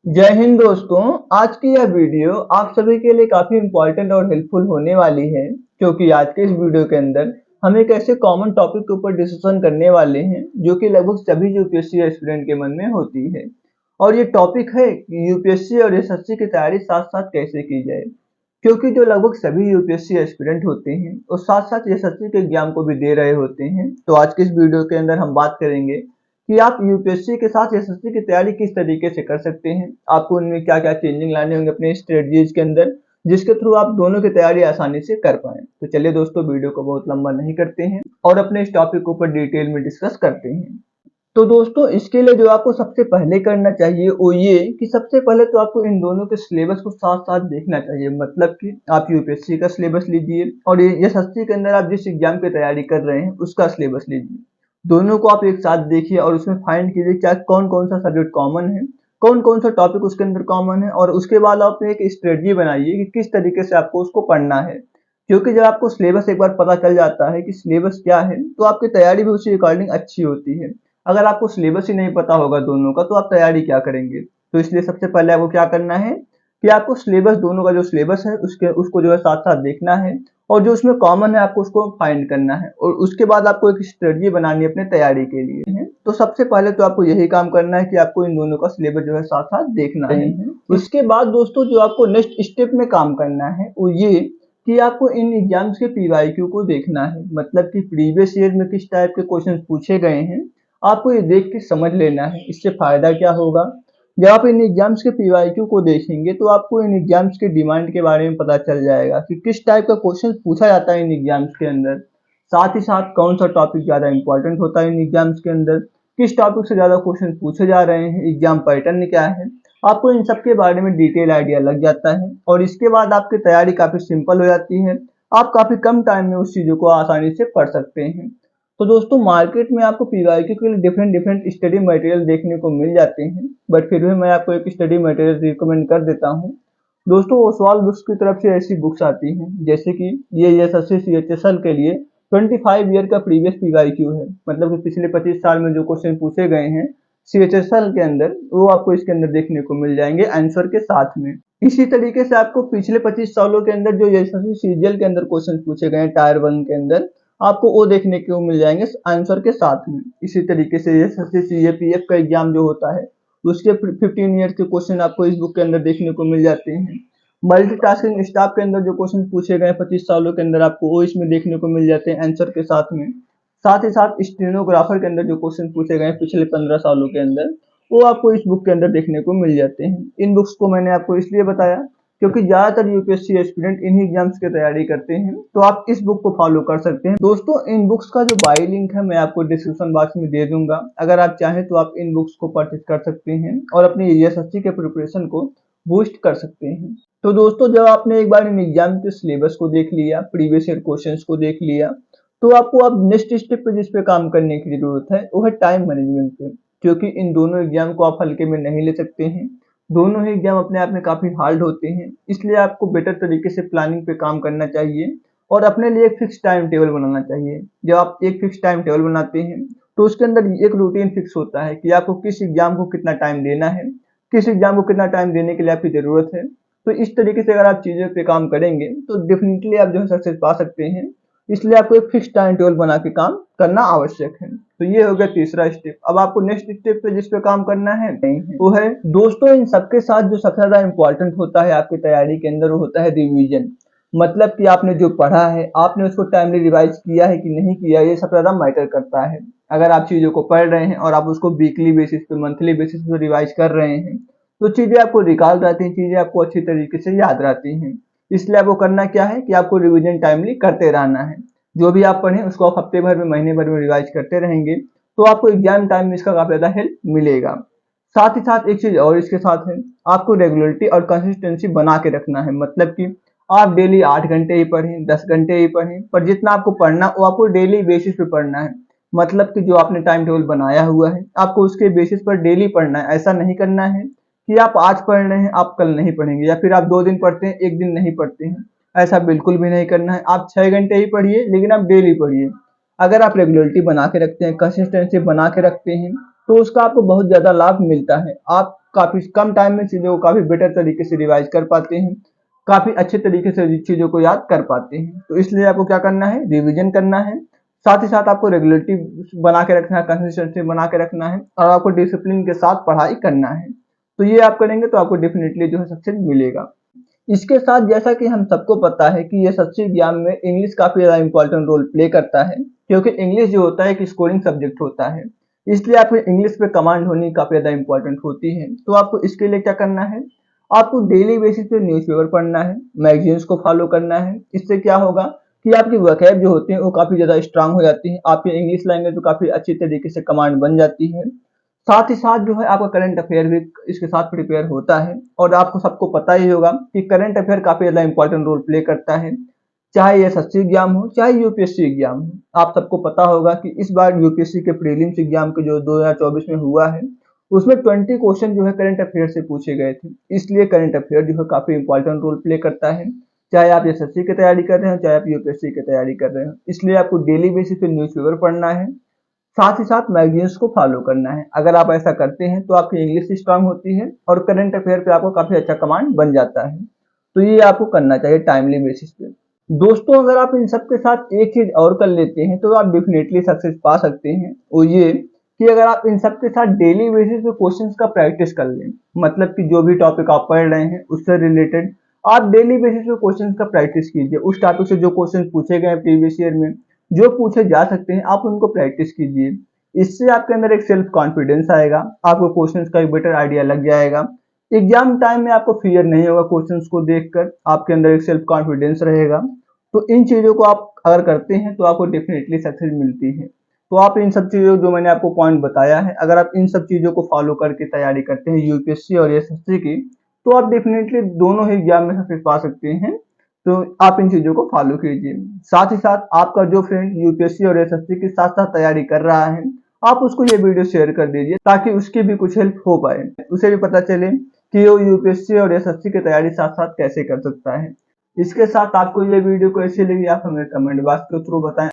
जय हिंद दोस्तों। आज की यह वीडियो आप सभी के लिए काफी इम्पोर्टेंट और हेल्पफुल होने वाली है, क्योंकि आज के इस वीडियो के अंदर हम एक ऐसे कॉमन टॉपिक के ऊपर डिस्कशन करने वाले हैं जो कि लगभग सभी यूपीएससी एस्पिरेंट के मन में होती है। और ये टॉपिक है कि यूपीएससी और एसएससी की तैयारी साथ साथ कैसे की जाए, क्योंकि जो लगभग सभी यूपीएससी एस्पिरेंट होते हैं और साथ साथ एसएससी के एग्जाम को भी दे रहे होते हैं। तो आज के इस वीडियो के अंदर हम बात करेंगे कि आप यूपीएससी के साथ एसएससी की तैयारी किस तरीके से कर सकते हैं, आपको उनमें क्या क्या चेंजिंग लाने होंगे अपने स्ट्रेटजीज के अंदर, जिसके थ्रू आप दोनों की तैयारी आसानी से कर पाए। तो चलिए दोस्तों, वीडियो को बहुत लंबा नहीं करते हैं और अपने इस टॉपिक के ऊपर डिटेल में डिस्कस करते हैं। तो दोस्तों, इसके लिए जो आपको सबसे पहले करना चाहिए वो ये कि सबसे पहले तो आपको इन दोनों के सिलेबस को साथ साथ देखना चाहिए। मतलब कि आप यूपीएससी का सिलेबस लीजिए और ये एसएससी के अंदर आप जिस एग्जाम की तैयारी कर रहे हैं उसका सिलेबस लीजिए। दोनों को आप एक साथ देखिए और उसमें फाइंड कीजिए क्या कौन कौन सा सब्जेक्ट कॉमन है, कौन कौन सा टॉपिक उसके अंदर कॉमन है, और उसके बाद आप एक स्ट्रेटजी बनाइए कि किस तरीके से आपको उसको पढ़ना है। क्योंकि जब आपको सिलेबस एक बार पता चल जाता है कि सिलेबस क्या है, तो आपकी तैयारी भी उसी अकॉर्डिंग अच्छी होती है। अगर आपको सिलेबस ही नहीं पता होगा दोनों का, तो आप तैयारी क्या करेंगे। तो इसलिए सबसे पहले आपको क्या करना है कि आपको सिलेबस, दोनों का जो सिलेबस है उसको जो है साथ साथ देखना है, और जो उसमें कॉमन है आपको उसको फाइंड करना है, और उसके बाद आपको एक स्ट्रेटजी बनानी है अपने तैयारी के लिए। तो सबसे पहले तो आपको यही काम करना है कि आपको इन दोनों का सिलेबस जो है साथ साथ देखना है। उसके बाद दोस्तों, जो आपको नेक्स्ट स्टेप में काम करना है वो ये कि आपको इन एग्जाम्स के पीवाईक्यू को देखना है। मतलब कि प्रीवियस ईयर में किस टाइप के क्वेश्चन पूछे गए हैं, आपको ये देख के समझ लेना है। इससे फायदा क्या होगा, जब आप इन एग्जाम्स के पीवाईक्यू को देखेंगे तो आपको इन एग्जाम्स के डिमांड के बारे में पता चल जाएगा कि किस टाइप का क्वेश्चन पूछा जाता है इन एग्जाम्स के अंदर। साथ ही साथ कौन सा टॉपिक ज़्यादा इंपॉर्टेंट होता है इन एग्जाम्स के अंदर, किस टॉपिक से ज़्यादा क्वेश्चन पूछे जा रहे हैं, एग्जाम पैटर्न क्या है। आपको इन सब के बारे में डिटेल आइडिया लग जाता है और इसके बाद आपकी तैयारी काफ़ी सिंपल हो जाती है। आप काफ़ी कम टाइम में उस चीज़ों को आसानी से पढ़ सकते हैं। तो दोस्तों, मार्केट में आपको पीवाईक्यू के लिए डिफरेंट डिफरेंट स्टडी मटेरियल देखने को मिल जाते हैं, बट फिर भी मैं आपको एक स्टडी मटेरियल रिकमेंड कर देता हूँ। दोस्तों, ओसवाल बुक्स की तरफ से ऐसी बुक्स आती हैं जैसे कि ये एसएससी सीएचएसएल के लिए 25 ईयर का प्रीवियस पीवाईक्यू है। मतलब कि पिछले 25 साल में जो क्वेश्चन पूछे गए हैं सीएचएसएल के अंदर, वो आपको इसके अंदर देखने को मिल जाएंगे आंसर के साथ में। इसी तरीके से आपको पिछले 25 सालों के अंदर जो एसएससी सीजीएल के अंदर क्वेश्चन पूछे गए हैं टायर 1 के अंदर, आपको वो देखने को मिल जाएंगे आंसर के साथ में। इसी तरीके से एसएससी सीएपीएफ का एग्जाम जो होता है उसके 15 ईयर के क्वेश्चन आपको इस बुक के अंदर देखने को मिल जाते हैं। मल्टीटास्किंग स्टाफ के अंदर जो क्वेश्चन पूछे गए 25 सालों के अंदर, आपको वो इसमें देखने को मिल जाते हैं आंसर के साथ में। साथ ही साथ स्टेनोग्राफर के अंदर जो क्वेश्चन पूछे गए पिछले 15 सालों के अंदर, वो आपको इस बुक के अंदर देखने को मिल जाते हैं। इन बुक्स को मैंने आपको इसलिए बताया क्योंकि ज्यादातर यूपीएससी एस्पिरेंट इन्हीं एग्जाम्स की तैयारी करते हैं, तो आप इस बुक को फॉलो कर सकते हैं। दोस्तों, इन बुक्स का जो बाई लिंक है मैं आपको डिस्क्रिप्शन बॉक्स में दे दूंगा। अगर आप चाहें तो आप इन बुक्स को परचेज कर सकते हैं और अपनी एसएससी के प्रिपरेशन को बूस्ट कर सकते हैं। तो दोस्तों, जब आपने एक बार इन एग्जाम के सिलेबस को देख लिया, प्रीवियस ईयर क्वेश्चंस को देख लिया, तो आपको अब नेक्स्ट स्टेप पे जिस पे काम करने की जरूरत है वो है टाइम मैनेजमेंट पे। क्योंकि इन दोनों एग्जाम को आप हल्के में नहीं ले सकते हैं, दोनों ही एग्जाम अपने आप में काफी हार्ड होते हैं। इसलिए आपको बेटर तरीके से प्लानिंग पे काम करना चाहिए और अपने लिए एक फिक्स टाइम टेबल बनाना चाहिए। जब आप एक फिक्स टाइम टेबल बनाते हैं तो उसके अंदर एक रूटीन फिक्स होता है कि आपको किस एग्जाम को कितना टाइम देना है, किस एग्जाम को कितना टाइम देने के लिए आपकी जरूरत है। तो इस तरीके से अगर आप चीजों पे काम करेंगे तो डेफिनेटली आप जो है सक्सेस पा सकते हैं। इसलिए आपको एक फिक्स टाइम टेबल बना के काम करना आवश्यक है। तो ये हो गया तीसरा स्टेप। अब आपको नेक्स्ट स्टेप पे जिस पे काम करना है वो है दोस्तों, इन सबके साथ जो सबसे ज्यादा इंपॉर्टेंट होता है आपकी तैयारी के अंदर वो होता है रिवीजन। मतलब कि आपने जो पढ़ा है आपने उसको टाइमली रिवाइज किया है कि नहीं किया, ये सबसे ज्यादा मैटर करता है। अगर आप चीजों को पढ़ रहे हैं और आप उसको वीकली बेसिस पे, मंथली बेसिस पे रिवाइज कर रहे हैं, तो चीजें आपको रिकॉल रहती हैं, चीजें आपको अच्छी तरीके से याद रहती हैं। इसलिए आपको करना क्या है कि आपको रिवीजन टाइमली करते रहना है। जो भी आप पढ़ें उसको आप हफ्ते भर में, महीने भर में रिवाइज करते रहेंगे तो आपको एग्जाम टाइम में इसका काफी ज्यादा हेल्प मिलेगा। साथ ही साथ एक चीज और इसके साथ है, आपको रेगुलरिटी और कंसिस्टेंसी बना के रखना है। मतलब कि आप डेली 8 घंटे ही पढ़ें, 10 घंटे ही पढ़ें, पर जितना आपको पढ़ना वो आपको डेली बेसिस पे पढ़ना है। मतलब कि जो आपने टाइम टेबल बनाया हुआ है आपको उसके बेसिस पर डेली पढ़ना है। ऐसा नहीं करना है कि आप आज पढ़ रहे हैं आप कल नहीं पढ़ेंगे, या फिर आप 2 दिन पढ़ते हैं 1 दिन नहीं पढ़ते हैं। ऐसा बिल्कुल भी नहीं करना है। आप 6 घंटे ही पढ़िए, लेकिन आप डेली पढ़िए। अगर आप रेगुलरिटी बना के रखते हैं, कंसिस्टेंसी बना के रखते हैं, तो उसका आपको बहुत ज्यादा लाभ मिलता है। आप काफी कम टाइम में चीजों को काफी बेटर तरीके से रिवाइज कर पाते हैं, काफी अच्छे तरीके से चीजों को याद कर पाते हैं। तो इसलिए आपको क्या करना है, रिवीजन करना है, साथ ही साथ आपको रेगुलरिटी बना के रखना है, कंसिस्टेंसी बना के रखना है, और आपको डिसिप्लिन के साथ पढ़ाई करना है। तो ये आप करेंगे तो आपको डेफिनेटली जो है सक्सेस मिलेगा। इसके साथ जैसा कि हम सबको पता है कि यशस्वी एग्जाम में इंग्लिश काफी ज्यादा इंपॉर्टेंट रोल प्ले करता है, क्योंकि इंग्लिश जो होता है एक स्कोरिंग सब्जेक्ट होता है, इसलिए आपको इंग्लिश पे कमांड होनी काफी ज्यादा इंपॉर्टेंट होती है। तो आपको इसके लिए क्या करना है, आपको डेली बेसिस पे न्यूज़पेपर पढ़ना है, मैगजीन्स को फॉलो करना है। इससे क्या होगा कि आपकी वोकैब जो होती है वो काफी ज्यादा स्ट्रांग हो जाती है, आपकी इंग्लिश लैंग्वेज में काफी अच्छी तरीके से कमांड बन जाती है। साथ ही साथ जो है आपका करंट अफेयर भी इसके साथ प्रिपेयर होता है, और आपको सबको पता ही होगा कि करंट अफेयर काफी ज्यादा इंपॉर्टेंट रोल प्ले करता है, चाहे ये एसएससी एग्जाम हो चाहे यूपीएससी एग्जाम हो। आप सबको पता होगा कि इस बार यूपीएससी के प्रीलिम्स एग्जाम के जो 2024 में हुआ है, उसमें 20 क्वेश्चन जो है करंट अफेयर से पूछे गए थे। इसलिए करंट अफेयर जो है काफी इंपॉर्टेंट रोल प्ले करता है, चाहे आप एसएससी की तैयारी कर रहे हो चाहे आप यूपीएससी की तैयारी कर रहे हो। इसलिए आपको डेली बेसिस पे न्यूज़पेपर पढ़ना है, साथ ही साथ मैगजीन्स को फॉलो करना है। अगर आप ऐसा करते हैं तो आपकी इंग्लिश स्ट्रांग होती है और करंट अफेयर पे आपको काफी अच्छा कमांड बन जाता है। तो ये आपको करना चाहिए टाइमली बेसिस पे। दोस्तों अगर आप इन सब के साथ एक चीज और कर लेते हैं तो आप डेफिनेटली सक्सेस पा सकते हैं, वो ये कि अगर आप इन सब के साथ डेली बेसिस पे क्वेश्चंस का प्रैक्टिस कर लें, मतलब कि जो भी टॉपिक आप पढ़ रहे हैं उससे रिलेटेड आप डेली बेसिस पे क्वेश्चंस का प्रैक्टिस कीजिए। उस टॉपिक से जो क्वेश्चन पूछे गए प्रीवियस ईयर में, जो पूछे जा सकते हैं, आप उनको प्रैक्टिस कीजिए। इससे आपके अंदर एक सेल्फ कॉन्फिडेंस आएगा, आपको क्वेश्चंस का एक बेटर आइडिया लग जाएगा। एग्जाम टाइम में आपको फियर नहीं होगा, क्वेश्चंस को देखकर आपके अंदर एक सेल्फ कॉन्फिडेंस रहेगा। तो इन चीजों को आप अगर करते हैं तो आपको डेफिनेटली सक्सेस मिलती है। तो आप इन सब चीजों जो मैंने आपको पॉइंट बताया है, अगर आप इन सब चीजों को फॉलो करके तैयारी करते हैं यूपीएससी और एसएससी की, तो आप डेफिनेटली दोनों ही एग्जाम में सक्सेस पा सकते हैं। तो आप इन चीजों को फॉलो कीजिए। साथ ही साथ आपका जो फ्रेंड यूपीएससी और एसएससी के साथ साथ तैयारी कर रहा है, आप उसको ये वीडियो शेयर कर दीजिए ताकि उसकी भी कुछ हेल्प हो पाए, उसे भी पता चले कि वो यूपीएससी और एसएससी की तैयारी साथ साथ कैसे कर सकता है। इसके साथ आपको ये वीडियो कैसी लगी आप हमें कमेंट बॉक्स के थ्रू बताएं।